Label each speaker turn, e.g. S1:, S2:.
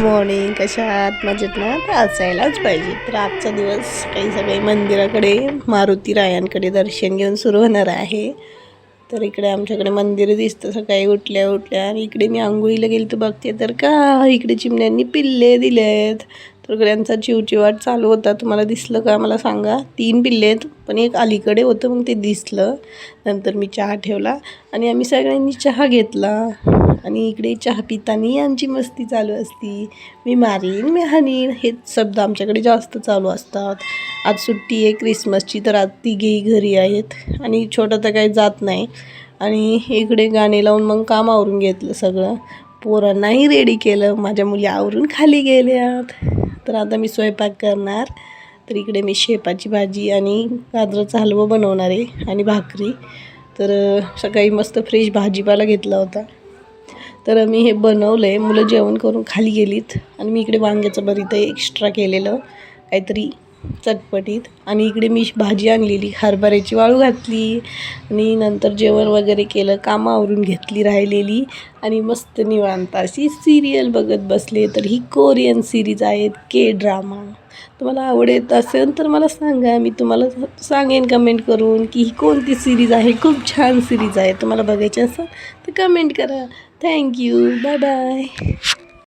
S1: Morning. कशा आहात? मजेत ना? तर असायलाच पाहिजे. तर आजचा दिवस काही सगळे मंदिराकडे मारुती रायांकडे दर्शन घेऊन सुरू होणार आहे. तर इकडे आमच्याकडे मंदिर दिसतं सकाळी उठल्या उठल्या. आणि इकडे मी आंघोळीला गेली तर बघते तर का इकडे चिमण्यांनी पिल्ले दिलेत. तर त्यांचा चिवचिवाट चालू होता. तुम्हाला दिसलं का मला सांगा. 3 पिल्ले आहेत, पण एक अलीकडे होतं मग ते दिसलं. नंतर मी चहा ठेवला आणि आम्ही सगळ्यांनी चहा घेतला. आणि इकडे चहा पितानी आमची मस्ती चालू असती. मी मारीन, मी हाणीन, हेच शब्द आमच्याकडे जास्त चालू असतात. आज सुट्टी आहे क्रिसमसची, तर आज तिघेही घरी आहेत आणि छोटा तर काही जात नाही. आणि इकडे गाणे लावून मग काम आवरून घेतलं सगळं. पोरांनाही रेडी केलं. माझ्या मुली आवरून खाली गेल्यात. तर आता मी स्वयंपाक करणार. तर इकडे मी शेपाची भाजी आणि गाजराचा हलवा बनवणार आहे आणि भाकरी. तर सकाळी मस्त फ्रेश भाजीपाला घेतला होता. तर मी हे बनवलं आहे. मुलं जेवण करून खाली गेलीत आणि मी इकडे वांग्याचं भरीत एक्स्ट्रा केलेलं काहीतरी चटपटीत. आणि इकडे मी भाजी आणलेली हरभऱ्याची वाळू घातली आणि नंतर जेवण वगैरे केलं, कामं आवरून घेतली राहिलेली आणि मस्त निवांत अशी सिरियल बघत बसले. तर ही कोरियन सिरीज आहेत K-ड्रामा. तुम्हाला आवडत असेल तर मला सांगा. मी तुम्हाला सांगेन कमेंट करून की ही कोणती सिरीज आहे. खूप छान सिरीज आहे. तुम्हाला बघायची असेल तर कमेंट करा. थँक्यू. Bye bye.